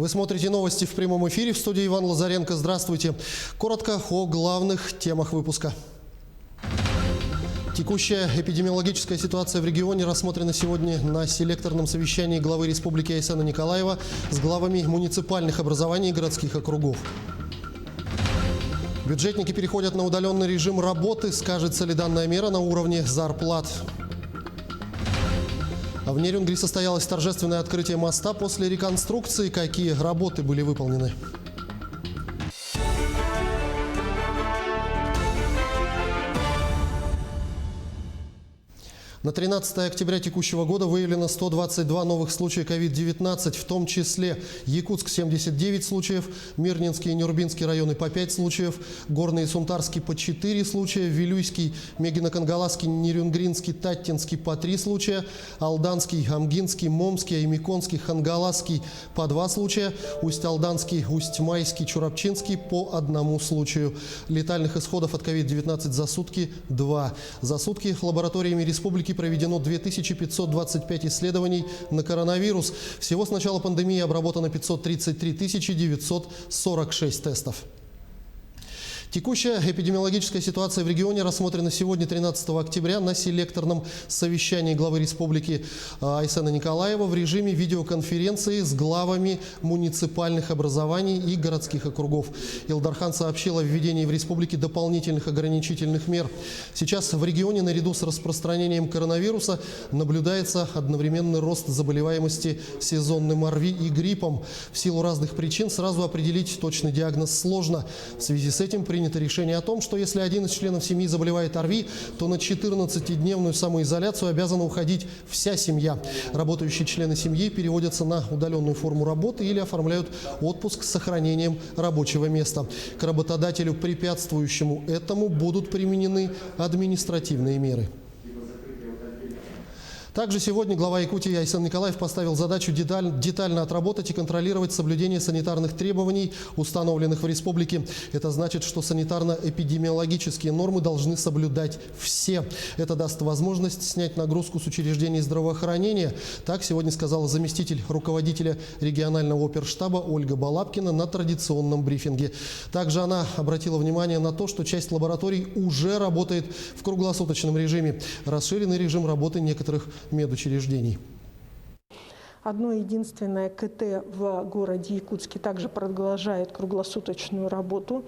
Вы смотрите новости в прямом эфире. В студии Иван Лазаренко. Здравствуйте. Коротко о главных темах выпуска. Текущая эпидемиологическая ситуация в регионе рассмотрена сегодня на селекторном совещании главы Республики Айсена Николаева с главами муниципальных образований и городских округов. Бюджетники переходят на удаленный режим работы. Скажется ли данная мера на уровне зарплат? В Нерюнгри состоялось торжественное открытие моста после реконструкции. Какие работы были выполнены? На 13 октября текущего года выявлено 122 новых случая COVID-19, в том числе Якутск – 79 случаев, Мирнинский и Нюрбинский районы по 5 случаев, Горный и Сунтарский по 4 случая, Вилюйский, Мегино-Кангаласский, Нерюнгринский, Таттинский по 3 случая, Алданский, Амгинский, Момский, Аймиконский, Хангаласский по 2 случая, Усть-Алданский, Усть-Майский, Чурапчинский по 1 случаю. Летальных исходов от COVID-19 за сутки – 2. За сутки лабораториями республики проведено 2525 исследований на коронавирус. Всего с начала пандемии обработано 533 946 тестов. Текущая эпидемиологическая ситуация в регионе рассмотрена сегодня, 13 октября, на селекторном совещании главы Республики Айсена Николаева в режиме видеоконференции с главами муниципальных образований и городских округов. Илдархан сообщил о введении в республике дополнительных ограничительных мер. Сейчас в регионе наряду с распространением коронавируса наблюдается одновременный рост заболеваемости сезонным ОРВИ и гриппом. В силу разных причин сразу определить точный диагноз сложно. В связи с этим принято решение о том, что если один из членов семьи заболевает ОРВИ, то на 14-дневную самоизоляцию обязана уходить вся семья. Работающие члены семьи переводятся на удаленную форму работы или оформляют отпуск с сохранением рабочего места. К работодателю, препятствующему этому, будут применены административные меры. Также сегодня глава Якутии Айсен Николаев поставил задачу детально отработать и контролировать соблюдение санитарных требований, установленных в республике. Это значит, что санитарно-эпидемиологические нормы должны соблюдать все. Это даст возможность снять нагрузку с учреждений здравоохранения. Так сегодня сказала заместитель руководителя регионального оперштаба Ольга Балапкина на традиционном брифинге. Также она обратила внимание на то, что часть лабораторий уже работает в круглосуточном режиме. Расширенный режим работы некоторых медучреждений. Одно единственное КТ в городе Якутске также продолжает круглосуточную работу.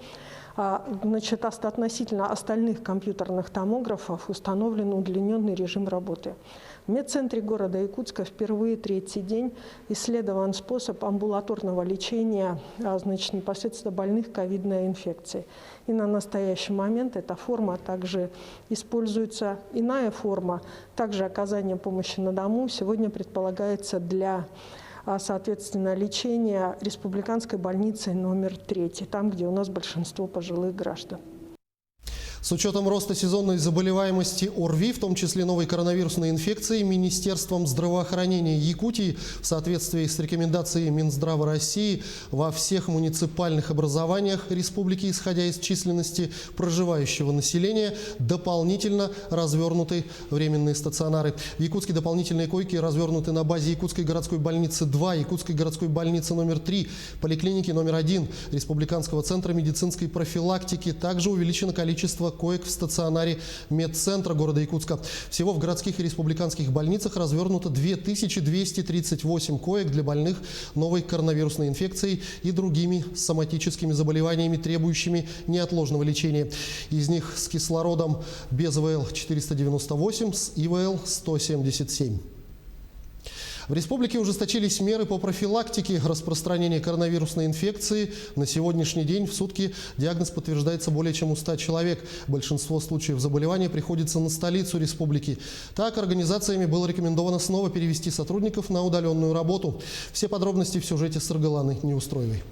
Значит, относительно остальных компьютерных томографов установлен удлиненный режим работы. В медцентре города Якутска впервые третий день исследован способ амбулаторного лечения, значит, непосредственно больных ковидной инфекцией. И на настоящий момент эта форма также используется, иная форма, также оказание помощи на дому, сегодня предполагается для, соответственно, лечения республиканской больницы номер 3, там, где у нас большинство пожилых граждан. С учетом роста сезонной заболеваемости ОРВИ, в том числе новой коронавирусной инфекции, Министерством здравоохранения Якутии в соответствии с рекомендацией Минздрава России во всех муниципальных образованиях республики, исходя из численности проживающего населения, дополнительно развернуты временные стационары. В Якутске дополнительные койки развернуты на базе Якутской городской больницы 2, Якутской городской больницы номер 3, поликлиники номер 1, Республиканского центра медицинской профилактики. Также увеличено количество коек в стационаре медцентра города Якутска. Всего в городских и республиканских больницах развернуто 2238 коек для больных новой коронавирусной инфекцией и другими соматическими заболеваниями, требующими неотложного лечения. Из них с кислородом без ИВЛ 498, с ИВЛ 177. В республике ужесточились меры по профилактике распространения коронавирусной инфекции. На сегодняшний день в сутки диагноз подтверждается более чем у 100 человек. Большинство случаев заболевания приходится на столицу республики. Так, организациями было рекомендовано снова перевести сотрудников на удаленную работу. Все подробности в сюжете с Иргаланой Неустроевой.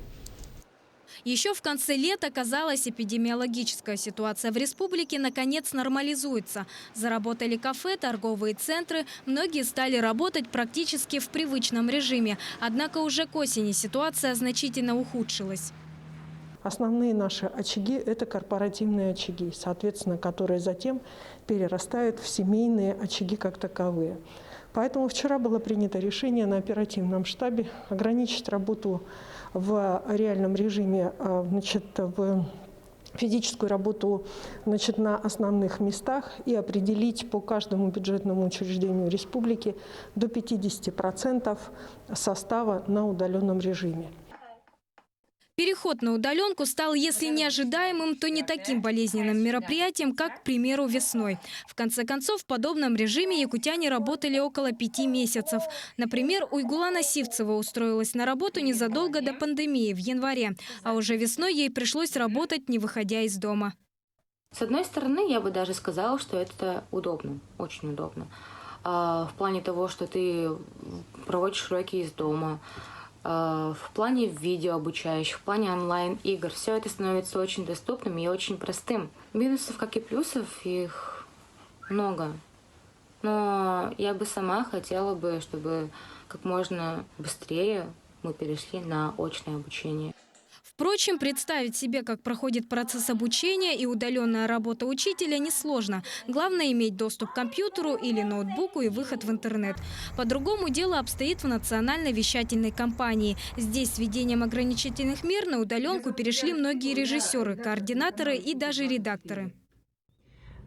Еще в конце лета, казалось, эпидемиологическая ситуация в республике наконец нормализуется. Заработали кафе, торговые центры. Многие стали работать практически в привычном режиме. Однако уже к осени ситуация значительно ухудшилась. Основные наши очаги – это корпоративные очаги, соответственно, которые затем перерастают в семейные очаги как таковые. Поэтому вчера было принято решение на оперативном штабе ограничить работу в реальном режиме, в физическую работу на основных местах и определить по каждому бюджетному учреждению республики до 50% состава на удаленном режиме. Переход на удаленку стал, если не ожидаемым, то не таким болезненным мероприятием, как, к примеру, весной. В конце концов, в подобном режиме якутяне работали около 5 месяцев. Например, Уйгулана Сивцева устроилась на работу незадолго до пандемии, в январе. А уже весной ей пришлось работать, не выходя из дома. С одной стороны, я бы даже сказала, что это удобно, очень удобно. В плане того, что ты проводишь уроки из дома, в плане видео обучающих, в плане онлайн-игр. Все это становится очень доступным и очень простым. Минусов, как и плюсов, их много. Но я бы сама хотела бы, чтобы как можно быстрее мы перешли на очное обучение. Впрочем, представить себе, как проходит процесс обучения и удаленная работа учителя, несложно. Главное – иметь доступ к компьютеру или ноутбуку и выход в интернет. По-другому дело обстоит в национальной вещательной компании. Здесь с введением ограничительных мер на удаленку перешли многие режиссеры, координаторы и даже редакторы.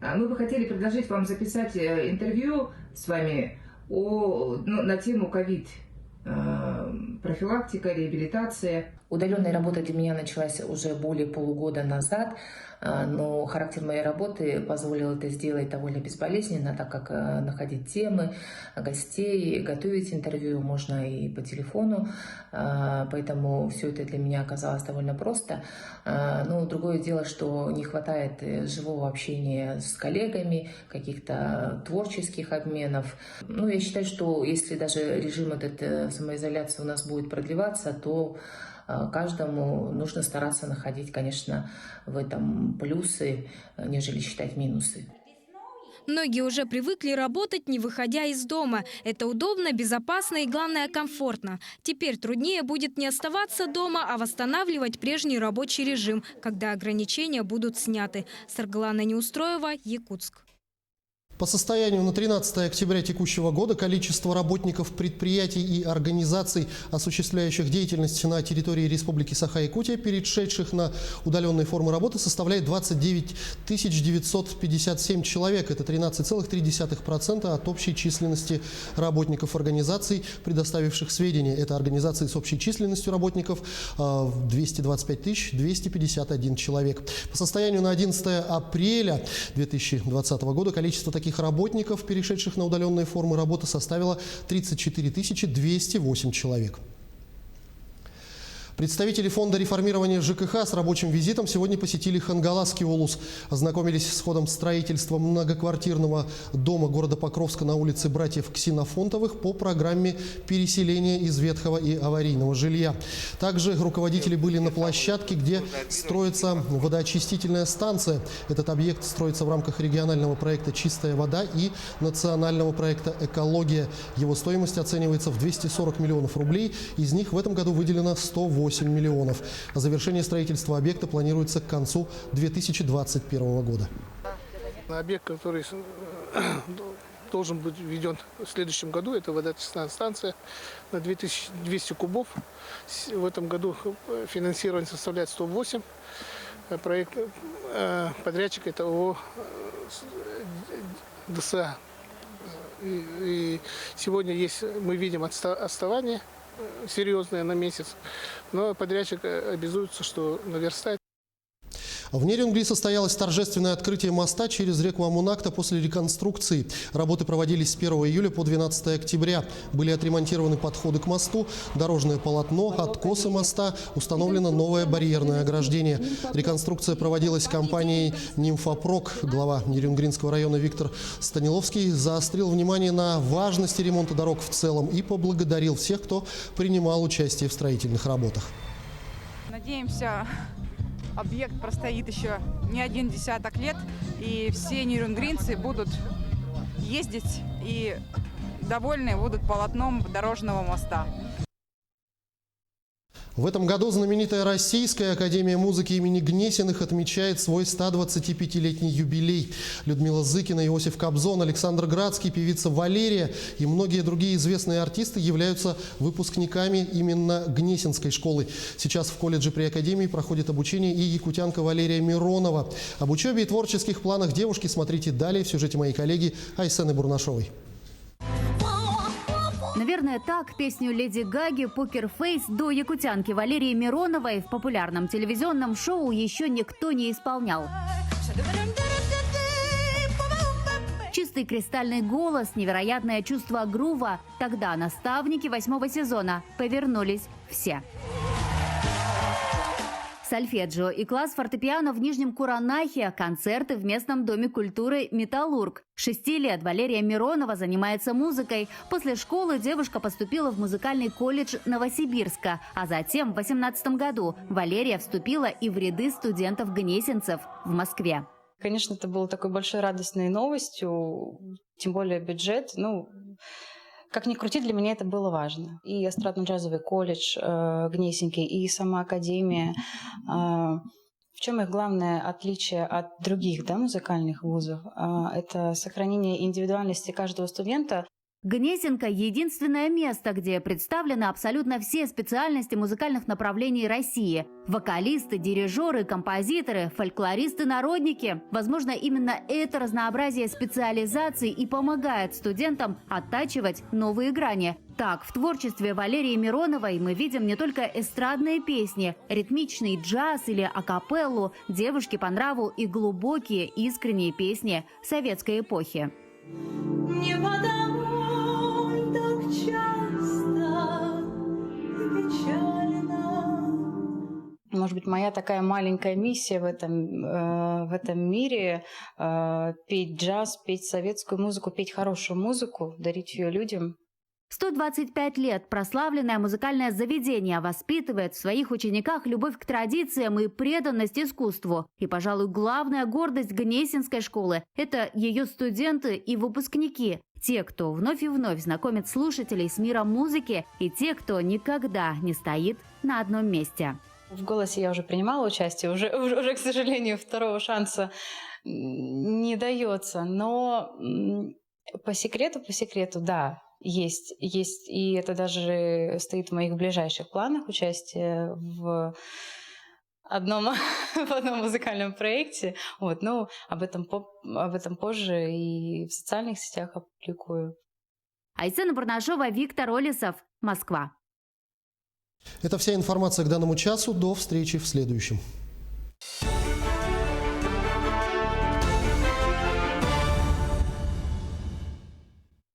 Мы бы хотели предложить вам записать интервью с вами на тему ковид. Профилактика, реабилитация. Удаленная работа для меня началась уже более полугода назад, но характер моей работы позволил это сделать довольно безболезненно, так как находить темы, гостей, готовить интервью можно и по телефону, поэтому все это для меня оказалось довольно просто. Но другое дело, что не хватает живого общения с коллегами, каких-то творческих обменов. Я считаю, что если даже режим самоизоляции у нас будет продлеваться, то каждому нужно стараться находить, конечно, в этом плюсы, нежели считать минусы. Многие уже привыкли работать, не выходя из дома. Это удобно, безопасно и, главное, комфортно. Теперь труднее будет не оставаться дома, а восстанавливать прежний рабочий режим, когда ограничения будут сняты. Саргалана Неустроева, Якутск. По состоянию на 13 октября текущего года количество работников предприятий и организаций, осуществляющих деятельность на территории Республики Саха-Якутия, перешедших на удаленные формы работы, составляет 29 957 человек. Это 13,3% от общей численности работников организаций, предоставивших сведения. Это организации с общей численностью работников 225 251 человек. По состоянию на 11 апреля 2020 года количество таких работников, перешедших на удаленные формы работы, составило 34 208 человек. Представители фонда реформирования ЖКХ с рабочим визитом сегодня посетили Хангаласский улус. Ознакомились с ходом строительства многоквартирного дома города Покровска на улице братьев Ксенофонтовых по программе переселения из ветхого и аварийного жилья. Также руководители были на площадке, где строится водоочистительная станция. Этот объект строится в рамках регионального проекта «Чистая вода» и национального проекта «Экология». Его стоимость оценивается в 240 миллионов рублей. Из них в этом году выделено 108 миллионов. А завершение строительства объекта планируется к концу 2021 года. Объект, который должен быть введен в следующем году, это водоочистительная станция на 2200 кубов. В этом году финансирование составляет 108. Проект подрядчик это ООО ДСА. И сегодня мы видим отставание серьезное на месяц, но подрядчик обязуется, что наверстает. В Нерюнгри состоялось торжественное открытие моста через реку Амунакта после реконструкции. Работы проводились с 1 июля по 12 октября. Были отремонтированы подходы к мосту, дорожное полотно, откосы моста, установлено новое барьерное ограждение. Реконструкция проводилась компанией «Нимфопрок». Глава Нерюнгринского района Виктор Станиловский заострил внимание на важности ремонта дорог в целом и поблагодарил всех, кто принимал участие в строительных работах. Надеемся, объект простоит еще не один десяток лет, и все нерюнгринцы будут ездить и довольны будут полотном дорожного моста. В этом году знаменитая Российская академия музыки имени Гнесиных отмечает свой 125-летний юбилей. Людмила Зыкина, Иосиф Кобзон, Александр Градский, певица Валерия и многие другие известные артисты являются выпускниками именно Гнесинской школы. Сейчас в колледже при академии проходит обучение и якутянка Валерия Миронова. Об учебе и творческих планах девушки смотрите далее в сюжете моей коллеги Айсены Бурнашовой. Наверное, так песню Леди Гаги «Покер Фейс» до якутянки Валерии Мироновой в популярном телевизионном шоу еще никто не исполнял. Чистый кристальный голос, невероятное чувство грува. Тогда наставники 8-го сезона повернулись все. Сольфеджио и класс фортепиано в Нижнем Куранахе, концерты в местном доме культуры «Металлург». 6 лет Валерия Миронова занимается музыкой. После школы девушка поступила в музыкальный колледж Новосибирска, а затем в 2018 году Валерия вступила и в ряды студентов-гнесинцев в Москве. Конечно, это было такой большой радостной новостью, тем более бюджет. Как ни крути, для меня это было важно. И эстрадно-джазовый колледж Гнесинки, и сама академия. В чем их главное отличие от других музыкальных вузов? Это сохранение индивидуальности каждого студента. Гнесинка – единственное место, где представлены абсолютно все специальности музыкальных направлений России. Вокалисты, дирижеры, композиторы, фольклористы, народники. Возможно, именно это разнообразие специализаций и помогает студентам оттачивать новые грани. Так, в творчестве Валерии Мироновой мы видим не только эстрадные песни, ритмичный джаз или акапеллу, девушке по нраву и глубокие искренние песни советской эпохи. Не подумай так часто и печально. Может быть, моя такая маленькая миссия в этом мире петь джаз, петь советскую музыку, петь хорошую музыку, дарить ее людям. 125 лет прославленное музыкальное заведение воспитывает в своих учениках любовь к традициям и преданность искусству. И, пожалуй, главная гордость Гнесинской школы – это ее студенты и выпускники. Те, кто вновь и вновь знакомит слушателей с миром музыки, и те, кто никогда не стоит на одном месте. В «Голосе» я уже принимала участие, уже, к сожалению, второго шанса не дается. Но по секрету, да. Есть, и это даже стоит в моих ближайших планах участие в одном музыкальном проекте. Но об этом позже и в социальных сетях опубликую. Айсена Бурнашова, Виктор Олесов, Москва. Это вся информация к данному часу. До встречи в следующем.